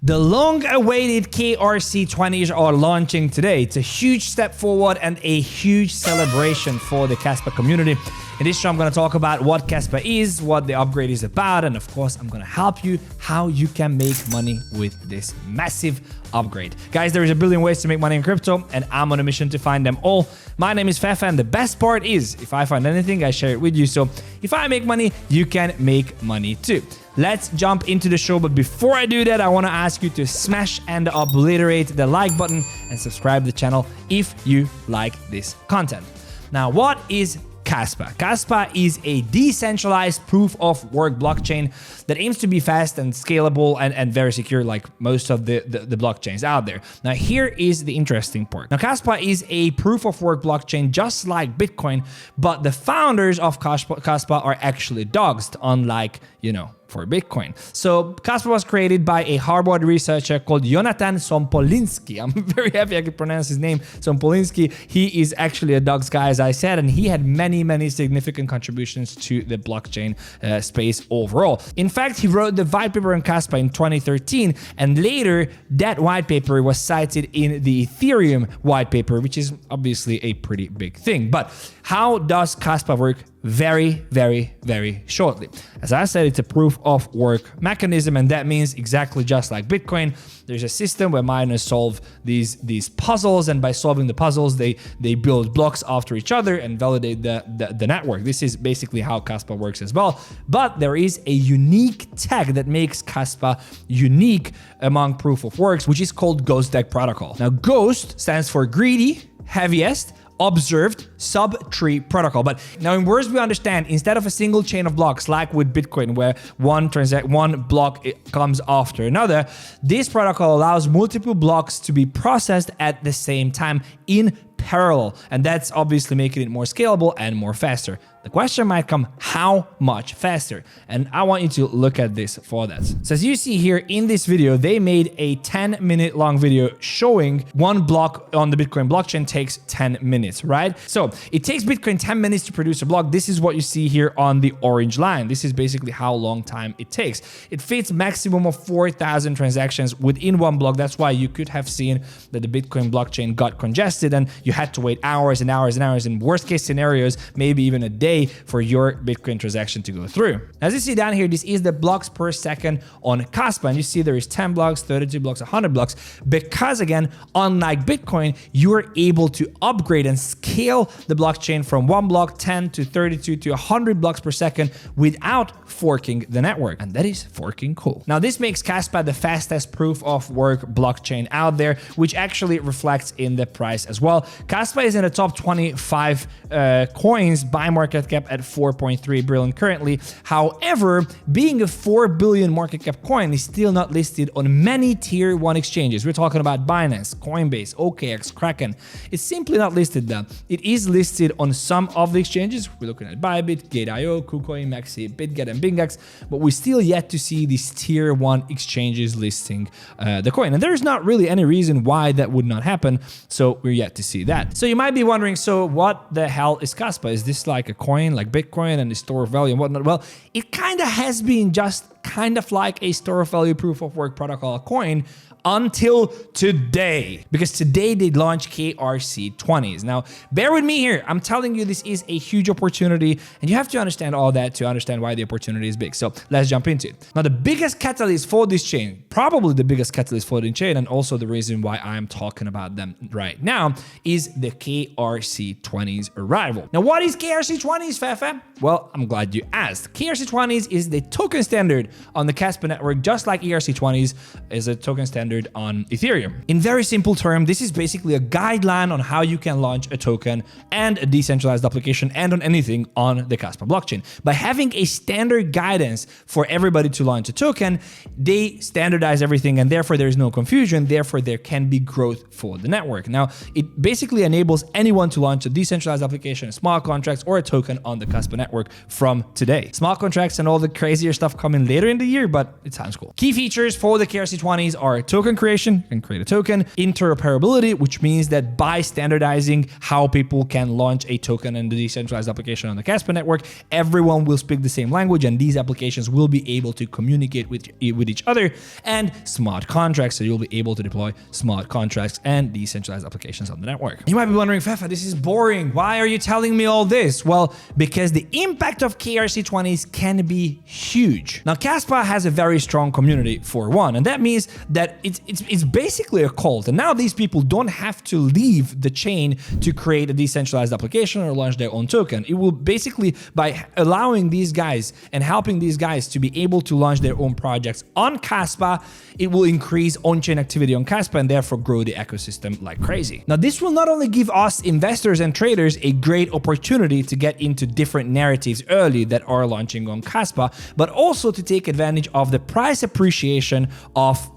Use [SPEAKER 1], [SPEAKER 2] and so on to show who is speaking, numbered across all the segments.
[SPEAKER 1] The long-awaited 𝗙𝗢𝗙 are launching today. It's a huge step forward and a huge celebration for the Kaspa community. In this show, I'm going to talk about what Kaspa is, what the upgrade is about, and of course, I'm going to help you how you can make money with this massive upgrade. Guys, there is a billion ways to make money in crypto, and I'm on a mission to find them all. My name is 𝗙𝗲𝗏, and the best part is, if I find anything, I share it with you. So if I make money, you can make money too. Let's jump into the show, but before I do that, I want to ask you to smash and obliterate the like button and subscribe to the channel if you like this content. Now, what is Kaspa? Kaspa is a decentralized proof-of-work blockchain that aims to be fast and scalable and very secure, like most of the blockchains out there. Now, here is the interesting part. Now, Kaspa is a proof-of-work blockchain just like Bitcoin, but the founders of Kaspa are actually doxed, unlike, for Bitcoin. So Kaspa was created by a Harvard researcher called Yonatan Sompolinsky. I'm very happy I could pronounce his name, Sompolinsky. He is actually a dox guy, as I said, and he had many significant contributions to the blockchain space overall. In fact, he wrote the white paper on Kaspa in 2013, and later that white paper was cited in the Ethereum white paper, which is obviously a pretty big thing. But how does Kaspa work? Very shortly. As I said, it's a proof-of-work mechanism, and that means exactly just like Bitcoin. There's a system where miners solve these puzzles, and by solving the puzzles, they build blocks after each other and validate the network. This is basically how Kaspa works as well. But there is a unique tag that makes Kaspa unique among proof-of-works, which is called Ghost Tag Protocol. Now, Ghost stands for greedy, heaviest, observed sub-tree protocol. But now in words we understand, instead of a single chain of blocks like with Bitcoin where one block comes after another, this protocol allows multiple blocks to be processed at the same time in parallel, and that's obviously making it more scalable and more faster. The question might come, how much faster? And I want you to look at this for that. So as you see here in this video, they made a 10-minute long video showing one block on the Bitcoin blockchain takes 10 minutes, right? So it takes Bitcoin 10 minutes to produce a block. This is what you see here on the orange line. This is basically how long time it takes. It fits maximum of 4,000 transactions within one block. That's why you could have seen that the Bitcoin blockchain got congested and you had to wait hours and hours and hours, in worst case scenarios, maybe even a day for your Bitcoin transaction to go through. As you see down here, this is the blocks per second on Kaspa, and you see there is 10 blocks, 32 blocks, 100 blocks, because again, unlike Bitcoin, you are able to upgrade and scale the blockchain from one block, 10 to 32 to 100 blocks per second without forking the network, and that is forking cool. Now, this makes Kaspa the fastest proof-of-work blockchain out there, which actually reflects in the price as well. Kaspa is in the top 25 coins by market cap at 4.3 billion currently. However, being a 4 billion market cap coin is still not listed on many tier 1 exchanges. We're talking about Binance, Coinbase, OKX, Kraken. It's simply not listed there. It is listed on some of the exchanges. We're looking at Bybit, Gate.io, KuCoin, Messi, Bitget, and BingX, but we still yet to see these tier 1 exchanges listing the coin. And there's not really any reason why that would not happen, so we're yet to see that. So you might be wondering, so what the hell is Kaspa? Is this like a coin like Bitcoin and the store of value and whatnot? Well, it kind of has been just kind of like a store of value proof of work protocol coin until today, because today they launched 𝗙𝗢𝗙. Now, bear with me here. I'm telling you, this is a huge opportunity, and you have to understand all that to understand why the opportunity is big. So let's jump into it. Now, the biggest catalyst for this chain, probably the biggest catalyst for the chain, and also the reason why I'm talking about them right now, is the 𝗙𝗢𝗙 arrival. Now, what is 𝗙𝗢𝗙, 𝗙𝗲𝗏? Well, I'm glad you asked. 𝗙𝗢𝗙 is the token standard on the Kaspa network, just like 𝗙𝗢𝗙 is a token standard on Ethereum. In very simple terms, this is basically a guideline on how you can launch a token and a decentralized application and on anything on the Kaspa blockchain. By having a standard guidance for everybody to launch a token, they standardize everything, and therefore there is no confusion. Therefore, there can be growth for the network. Now, it basically enables anyone to launch a decentralized application, smart contracts, or a token on the Kaspa network from today. Smart contracts and all the crazier stuff coming later later in the year, but it sounds cool. Key features for the 𝗙𝗏𝗧20s are token creation, you can create a token, interoperability, which means that by standardizing how people can launch a token in the decentralized application on the Kaspa network, everyone will speak the same language and these applications will be able to communicate with each other, and smart contracts, so you'll be able to deploy smart contracts and decentralized applications on the network. You might be wondering, 𝗙𝗏, this is boring. Why are you telling me all this? Well, because the impact of 𝗙𝗏𝗧20s can be huge. Now, Kaspa has a very strong community for one, and that means that it's basically a cult. And now these people don't have to leave the chain to create a decentralized application or launch their own token. It will basically, by allowing these guys and helping these guys to be able to launch their own projects on Kaspa, it will increase on-chain activity on Kaspa and therefore grow the ecosystem like crazy. Now, this will not only give us investors and traders a great opportunity to get into different narratives early that are launching on Kaspa, but also to take advantage of the price appreciation of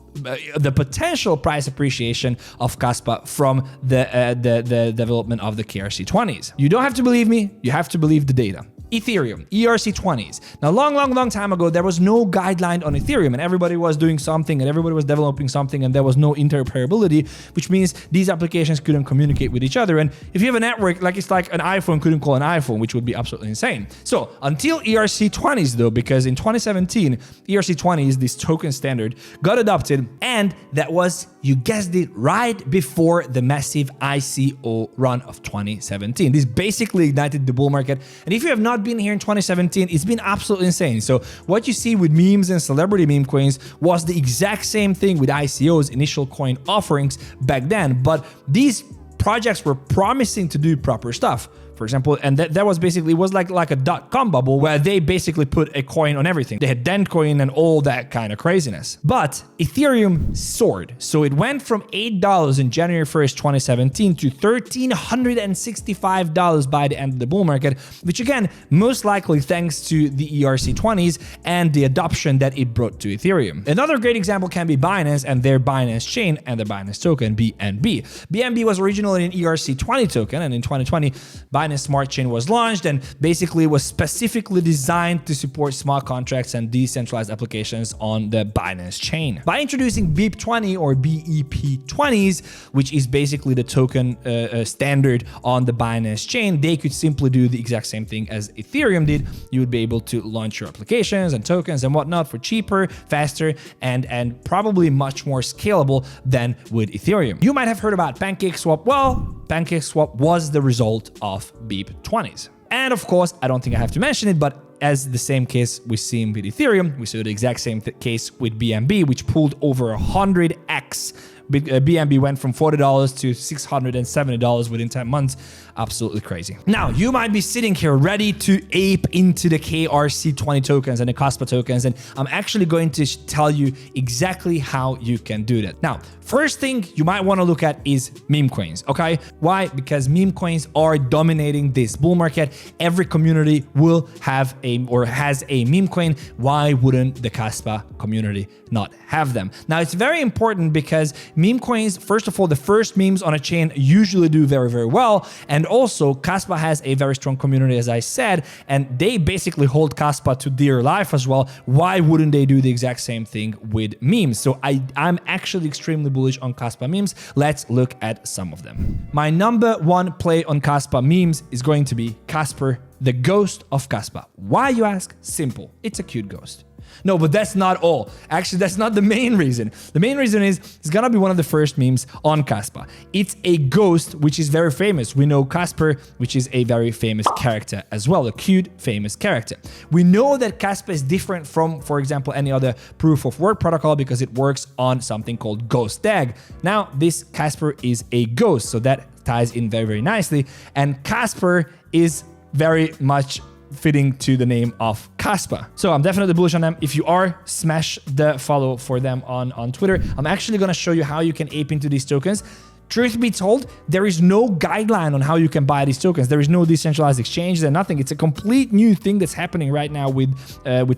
[SPEAKER 1] the potential price appreciation of Kaspa from the development of the 𝗙𝗏𝗧20s. You don't have to believe me, you have to believe the data. Ethereum, ERC20s. Now, long time ago, there was no guideline on Ethereum and everybody was doing something and everybody was developing something and there was no interoperability, which means these applications couldn't communicate with each other. And if you have a network, like it's like an iPhone couldn't call an iPhone, which would be absolutely insane. So until ERC20s though, because in 2017, ERC20s, this token standard, got adopted, and that was, you guessed it, right before the massive ICO run of 2017. This basically ignited the bull market. And if you have not been here in 2017, it's been absolutely insane. So what you see with memes and celebrity meme coins was the exact same thing with ICOs, initial coin offerings back then, but these projects were promising to do proper stuff. For example, and that was basically, it was like a .com bubble where they basically put a coin on everything. They had Dentcoin and all that kind of craziness. But Ethereum soared. So it went from $8 in January 1st, 2017 to $1,365 by the end of the bull market, which again, most likely thanks to the ERC20s and the adoption that it brought to Ethereum. Another great example can be Binance and their Binance chain and the Binance token, BNB. BNB was originally an ERC20 token, and in 2020, Binance Smart Chain was launched and basically was specifically designed to support smart contracts and decentralized applications on the Binance chain. By introducing BIP20 or BEP20s, which is basically the token standard on the Binance chain, they could simply do the exact same thing as Ethereum did. You would be able to launch your applications and tokens and whatnot for cheaper, faster, and probably much more scalable than with Ethereum. You might have heard about PancakeSwap. Well, PancakeSwap was the result of BIP20s. And of course, I don't think I have to mention it, but as the same case we've seen with Ethereum, we saw the exact same case with BNB, which pulled over 100x. BNB went from $40 to $670 within 10 months. Absolutely crazy. Now, you might be sitting here ready to ape into the 𝗙𝗏𝗧20 tokens and the Kaspa tokens, and I'm actually going to tell you exactly how you can do that. Now, first thing you might want to look at is meme coins, okay? Why? Because meme coins are dominating this bull market. Every community will have has a meme coin. Why wouldn't the Kaspa community not have them? Now, it's very important because meme coins, first of all, the first memes on a chain usually do very, very well. And also, Kaspa has a very strong community, as I said, and they basically hold Kaspa to dear life as well. Why wouldn't they do the exact same thing with memes? So I'm actually extremely bullish on Kaspa memes. Let's look at some of them. My number one play on Kaspa memes is going to be Casper, the ghost of Kaspa. Why, you ask? Simple. It's a cute ghost. No, but that's not all. Actually, that's not the main reason. The main reason is it's gonna be one of the first memes on Kaspa. It's a ghost, which is very famous. We know Casper, which is a very famous character as well, a cute, famous character. We know that Kaspa is different from, for example, any other proof of work protocol because it works on something called ghost tag. Now, this Casper is a ghost, so that ties in very, very nicely. And Casper is very much fitting to the name of Kaspa. So I'm definitely bullish on them. If you are, smash the follow for them on Twitter. I'm actually going to show you how you can ape into these tokens. truth be told, there is no guideline on how you can buy these tokens. There is no decentralized exchange. There's nothing. It's a complete new thing that's happening right now with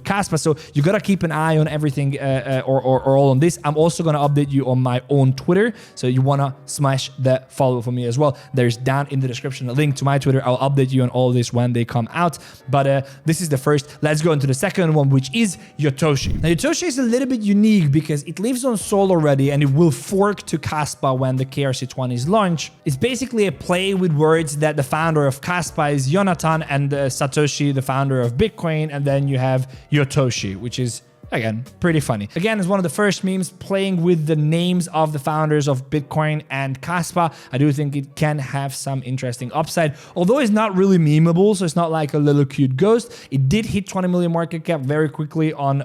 [SPEAKER 1] Kaspa. So you gotta keep an eye on everything or all on this. I'm also gonna update you on my own Twitter. So you wanna smash the follow for me as well. There's down in the description a link to my Twitter. I'll update you on all this when they come out. But this is the first. Let's go into the second one, which is 𝗕𝗘𝗙𝗧. Now 𝗕𝗘𝗙𝗧 is a little bit unique because it lives on Sol already and it will fork to Kaspa when the 𝗕𝗘𝗙𝗧 launch. It's basically a play with words that the founder of Kaspa is Yonatan and Satoshi, the founder of Bitcoin, and then you have 𝗕𝗘𝗙𝗧, which is again, pretty funny. Again, it's one of the first memes playing with the names of the founders of Bitcoin and Kaspa. I do think it can have some interesting upside, although it's not really memeable, so it's not like a little cute ghost. It did hit 20 million market cap very quickly on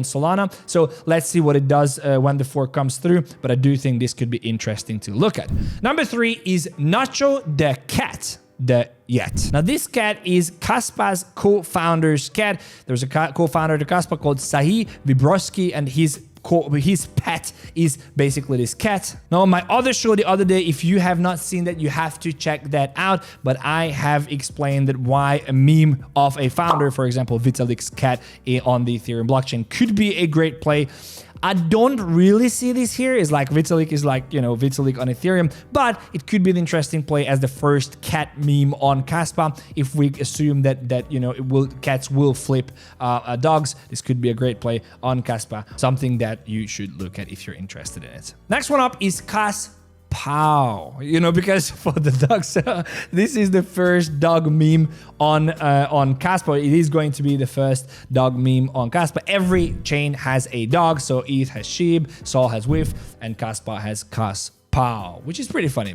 [SPEAKER 1] Solana, so let's see what it does when the fork comes through, but I do think this could be interesting to look at. Number 3 is Nacho the Cat. Now this cat is Kaspa's co-founder's cat. There's a co-founder to Kaspa called 𝗙𝗢𝗕𝗙𝗢, and his pet is basically this cat. Now on my other show the other day, if you have not seen that, you have to check that out, but I have explained that why a meme of a founder, for example Vitalik's cat on the Ethereum blockchain, could be a great play. I don't really see this here. It's like Vitalik is like, you know, Vitalik on Ethereum, but it could be an interesting play as the first cat meme on Kaspa. If we assume that you know, cats will flip dogs, this could be a great play on Kaspa. Something that you should look at if you're interested in it. Next one up is Kaspa. You know, because for the dogs, this is the first dog meme on Kaspa. It is going to be the first dog meme on Kaspa. Every chain has a dog, so ETH has sheep, Sol has 𝗦, and Kaspa has 𝗏𝗏, which is pretty funny.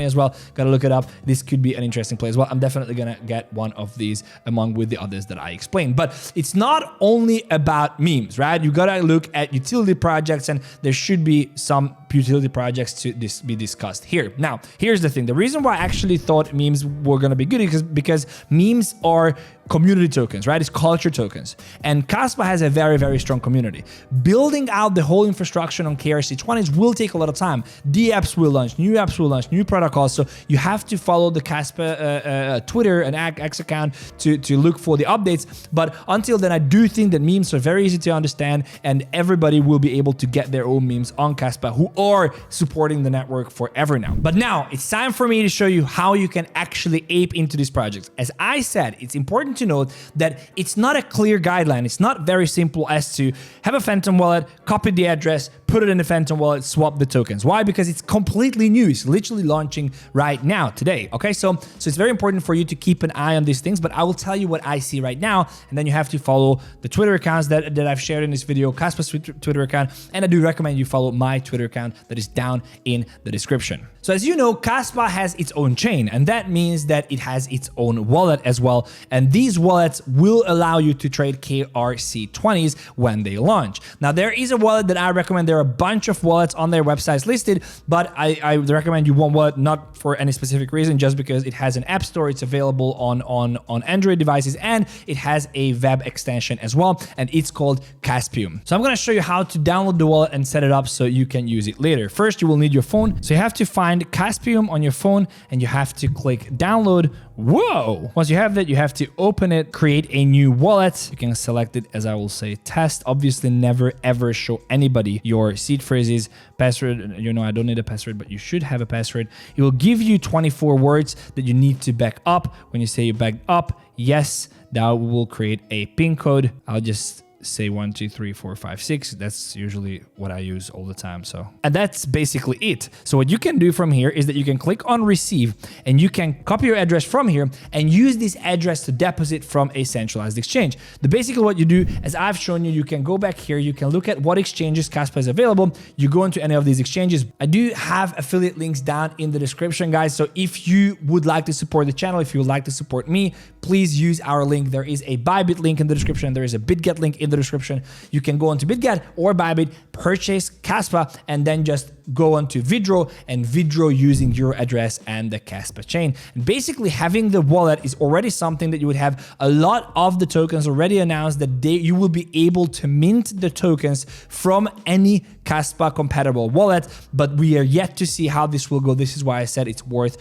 [SPEAKER 1] As well. Gotta look it up. This could be an interesting play as well. I'm definitely gonna get one of these among with the others that I explained. But it's not only about memes, right? You gotta look at utility projects, and there should be some utility projects to be discussed here. Now, here's the thing. The reason why I actually thought memes were gonna be good is because memes are community tokens, right? It's culture tokens. And Kaspa has a very, very strong community. Building out the whole infrastructure on 𝗕𝗙𝗧 will take a lot of time. Apps will launch, new apps will launch, new protocols. So you have to follow the Kaspa Twitter and X account to look for the updates. But until then, I do think that memes are very easy to understand, and everybody will be able to get their own memes on Kaspa who are supporting the network forever now. But now it's time for me to show you how you can actually ape into these projects. As I said, it's important to note that it's not a clear guideline. It's not very simple as to have a Phantom wallet, copy the address, put it in the Phantom wallet, swap the tokens. Why? Because it's completely new. It's literally launching right now, today. Okay, so it's very important for you to keep an eye on these things, but I will tell you what I see right now, and then you have to follow the Twitter accounts that I've shared in this video, Kaspa's Twitter account, and I do recommend you follow my Twitter account that is down in the description. So as you know, Kaspa has its own chain, and that means that it has its own wallet as well, and these wallets will allow you to trade 𝗕𝗙𝗧 when they launch. Now, there is a wallet that I recommend. There are a bunch of wallets on their websites listed, but I recommend you one wallet, not for any specific reason, just because it has an app store, it's available on Android devices, and it has a web extension as well, and it's called Caspium. So I'm going to show you how to download the wallet and set it up so you can use it later. First, you will need your phone. So you have to find Caspium on your phone, and you have to click download. Whoa! Once you have that, you have to open it, create a new wallet. You can select it as I will say test. Obviously, never ever show anybody your seed phrases, password. You know, I don't need a password, but you should have a password. It will give you 24 words that you need to back up. When you say you backed up, yes, that will create a PIN code. I'll just say 1, 2, 3, 4, 5, 6. That's usually what I use all the time. And that's basically it. So what you can do from here is that you can click on receive, and you can copy your address from here and use this address to deposit from a centralized exchange. Basically what you do, as I've shown you, you can go back here, you can look at what exchanges Kaspa is available. You go into any of these exchanges. I do have affiliate links down in the description, guys. So if you would like to support the channel, if you would like to support me, please use our link. There is a Bybit link in the description. There is a Bitget link in the description. You can go onto Bitget or Bybit, purchase Kaspa, and then just go onto withdraw and withdraw using your address and the Kaspa chain. And basically having the wallet is already something that you would have a lot of the tokens already announced that you will be able to mint the tokens from any Kaspa compatible wallet, but we are yet to see how this will go. This is why I said it's worth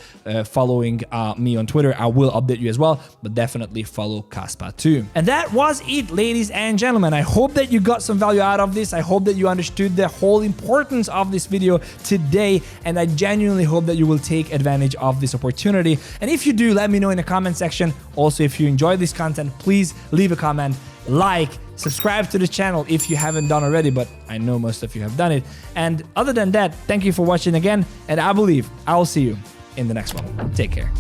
[SPEAKER 1] following me on Twitter. I will update you as well, but definitely follow Kaspa too. And that was it, ladies and gentlemen. I hope that you got some value out of this. I hope that you understood the whole importance of this video today, and I genuinely hope that you will take advantage of this opportunity. And if you do, let me know in the comment section. Also, if you enjoy this content, please leave a comment, like, subscribe to the channel if you haven't done already, but I know most of you have done it. And other than that, thank you for watching again, and I believe I will see you in the next one. Take care.